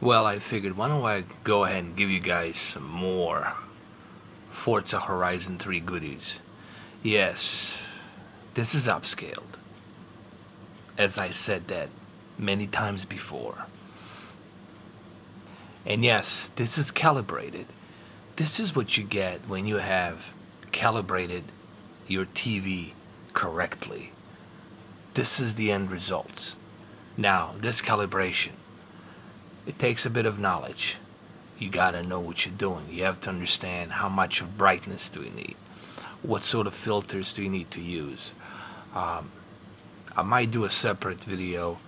Well, I figured, why don't I go ahead and give you guys some more Forza Horizon 3 goodies. Yes, this is upscaled, as I said that many times before. And yes, this is calibrated. This is what you get when you have calibrated your TV correctly. This is the end results. Now, this calibration, it takes a bit of knowledge. You gotta know what you're doing. You have to understand how much of brightness do you need. What sort of filters do you need to use? I might do a separate video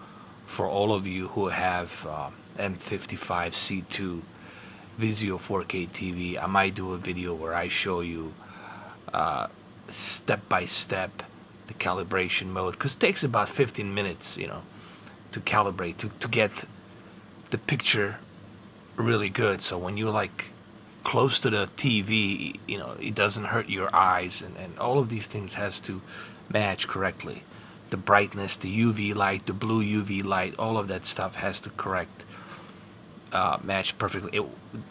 for all of you who have M55C2 Vizio 4K TV. I might do a video where I show you step by step the calibration mode, because it takes about 15 minutes, to calibrate, to get the picture really good. So when you're like close to the TV, it doesn't hurt your eyes, and all of these things has to match correctly. The brightness, the UV light, the blue UV light, all of that stuff has to match perfectly.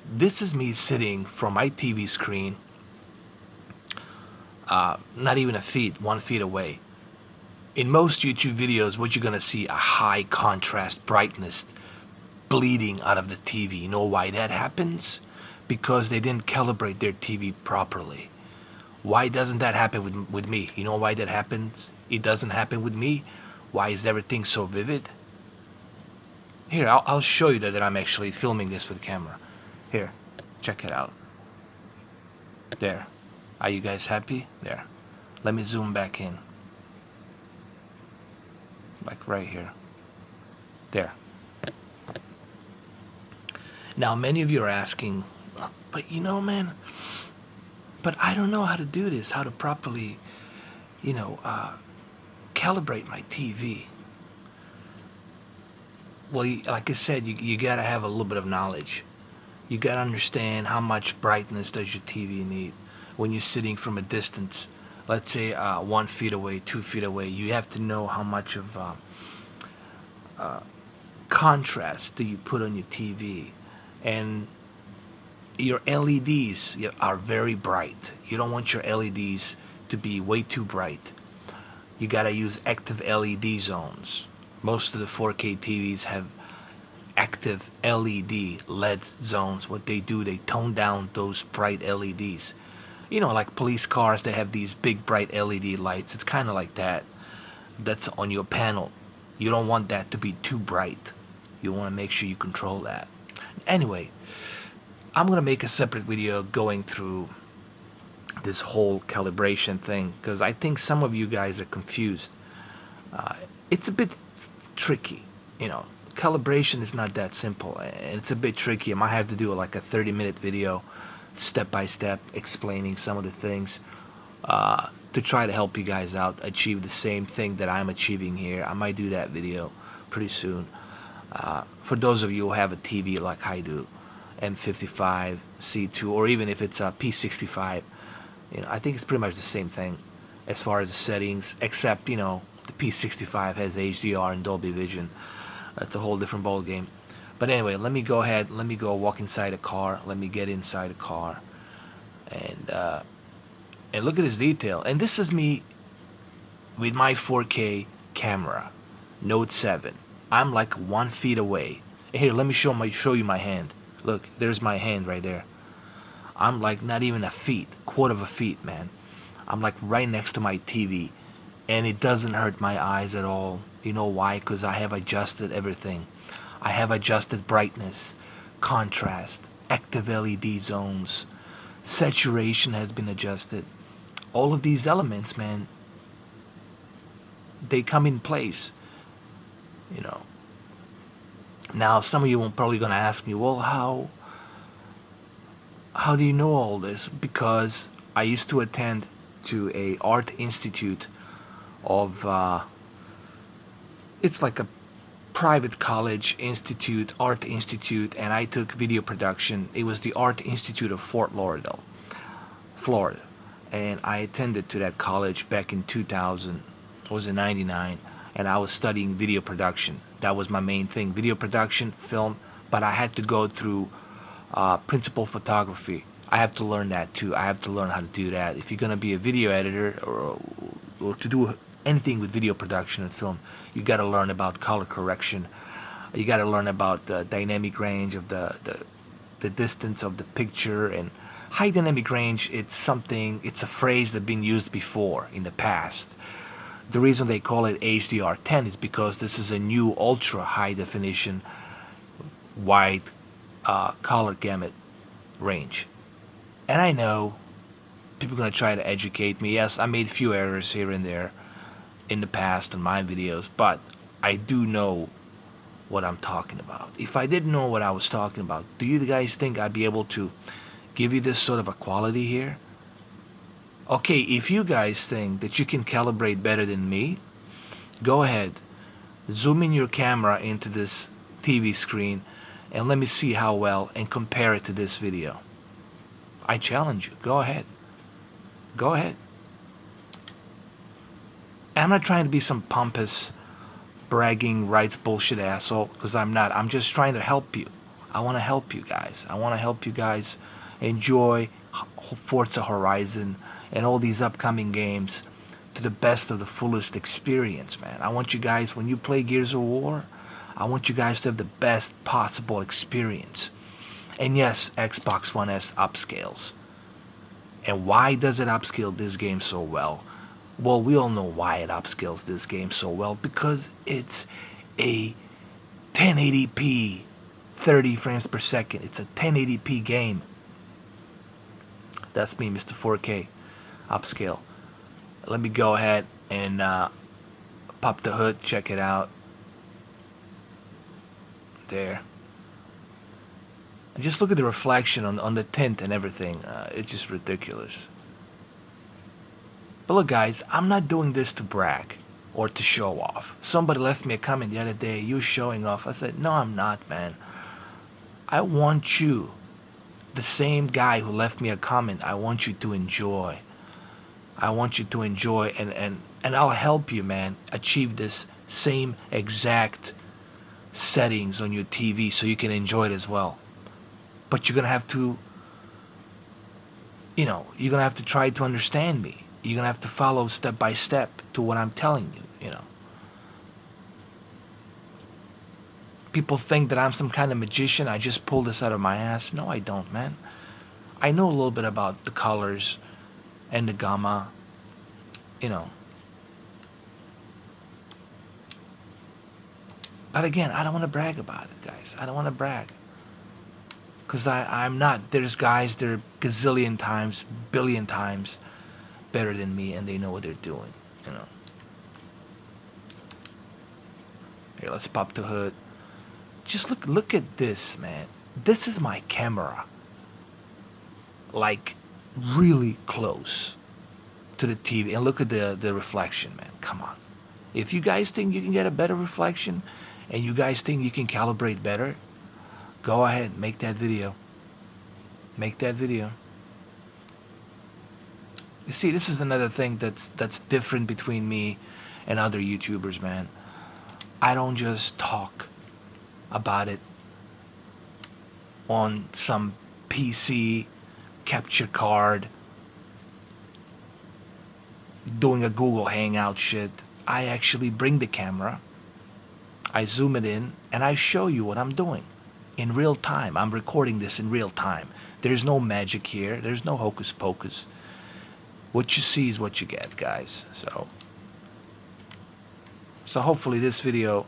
This is me sitting from my TV screen, not even 1 feet away. In most YouTube videos, what you're gonna see, a high contrast brightness bleeding out of the TV. You know why that happens? Because they didn't calibrate their TV properly. Why doesn't that happen with me? You know why that happens? It doesn't happen with me. Why is everything so vivid? Here, I'll show you that I'm actually filming this with the camera. Here, check it out. There. Are you guys happy? There. Let me zoom back in. Like right here. There. Now, many of you are asking, but man, but I don't know how to do this, how to properly, calibrate my TV. Well, like I said, you got to have a little bit of knowledge. You got to understand how much brightness does your TV need. When you're sitting from a distance, let's say 1 feet away, 2 feet away, you have to know how much of contrast do you put on your TV. And your LEDs are very bright. You don't want your LEDs to be way too bright. You gotta use active LED zones. Most of the 4K TVs have active LED zones. What they do, they tone down those bright LEDs. Like police cars, they have these big bright LED lights. It's kind of like that. That's on your panel. You don't want that to be too bright. You want to make sure you control that. Anyway, I'm gonna make a separate video going through this whole calibration thing, because I think some of you guys are confused. It's a bit tricky. Calibration is not that simple, and it's a bit tricky. I might have to do like a 30-minute video, step by step, explaining some of the things to try to help you guys out achieve the same thing that I'm achieving here. I might do that video pretty soon. For those of you who have a TV like I do, M55, C2, or even if it's a P65, I think it's pretty much the same thing as far as the settings, except, the P65 has HDR and Dolby Vision. That's a whole different ball game. But anyway, let me go walk inside a car. Let me get inside a car. And look at this detail. And this is me with my 4K camera, Note 7. I'm like 1 feet away. Here, let me show you my hand. Look, there's my hand right there. I'm like not even a quarter of a feet, man. I'm like right next to my TV, and it doesn't hurt my eyes at all. You know why? Because I have adjusted everything. I have adjusted brightness, contrast, active LED zones, saturation has been adjusted. All of these elements, man, they come in place. Now, some of you are probably going to ask me, well, how do you know all this? Because I used to attend to a art institute of, it's like a private college institute, art institute, and I took video production. It was the Art Institute of Fort Lauderdale, Florida. And I attended to that college back in 2000, was in 99, and I was studying video production. That was my main thing: video production, film, but I had to go through principal photography. I have to learn that too. I have to learn how to do that. If you're gonna be a video editor or to do anything with video production and film, you got to learn about color correction. You got to learn about the dynamic range of the distance of the picture. And high dynamic range, it's a phrase that's been used before in the past. The reason they call it HDR10 is because this is a new ultra high definition wide color gamut range. And I know people are going to try to educate me. Yes, I made a few errors here and there in the past in my videos, but I do know what I'm talking about. If I didn't know what I was talking about, do you guys think I'd be able to give you this sort of a quality here? Okay, if you guys think that you can calibrate better than me, go ahead, zoom in your camera into this TV screen and let me see how well, and compare it to this video. I challenge you. Go ahead. Go ahead. I'm not trying to be some pompous, bragging rights bullshit asshole, because I'm not. I'm just trying to help you. I want to help you guys. I want to help you guys enjoy Forza Horizon and all these upcoming games to the best of the fullest experience, man. I want you guys, when you play Gears of War, I want you guys to have the best possible experience. And yes, Xbox One S upscales. And why does it upscale this game so well? Well, we all know why it upscales this game so well, because it's a 1080p 30 frames per second. It's a 1080p game. That's me, Mr. 4K upscale. Let me go ahead and pop the hood, check it out. There. And just look at the reflection on the tint and everything. It's just ridiculous. But look, guys, I'm not doing this to brag or to show off. Somebody left me a comment the other day, you showing off. I said, no, I'm not, man. I want you, the same guy who left me a comment, I want you to enjoy. I want you to enjoy, and I'll help you, man, achieve this same exact settings on your TV so you can enjoy it as well. But you're going to have to, you're going to have to try to understand me. You're going to have to follow step by step to what I'm telling you, People think that I'm some kind of magician. I just pulled this out of my ass. No, I don't, man. I know a little bit about the colors and the gamma, But again, I don't want to brag about it, guys. I don't want to brag. Because I'm not. There's guys that are gazillion times, billion times better than me, and they know what they're doing, Here, let's pop the hood. Just look at this, man. This is my camera. Like, really close to the TV. And look at the reflection, man. Come on. If you guys think you can get a better reflection, and you guys think you can calibrate better, go ahead, make that video. Make that video. You see, this is another thing that's different between me and other YouTubers, man. I don't just talk about it on some PC capture card doing a Google Hangout shit. I actually bring the camera, I zoom it in, and I show you what I'm doing in real time. I'm recording this in real time. There's no magic here. There's no hocus pocus. What you see is what you get, guys. So hopefully this video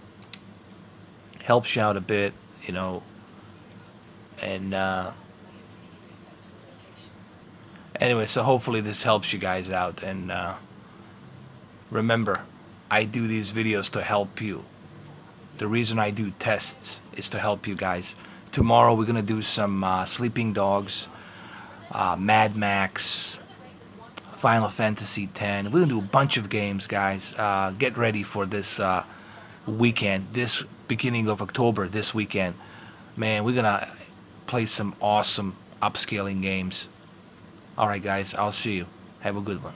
helps you out a bit, and anyway, so hopefully this helps you guys out. And remember, I do these videos to help you. The reason I do tests is to help you guys. Tomorrow we're gonna do some Sleeping Dogs, Mad Max, Final Fantasy X. We're gonna do a bunch of games, guys. Get ready for this weekend, this beginning of October, this weekend. Man, we're gonna play some awesome upscaling games. Alright, guys, I'll see you. Have a good one.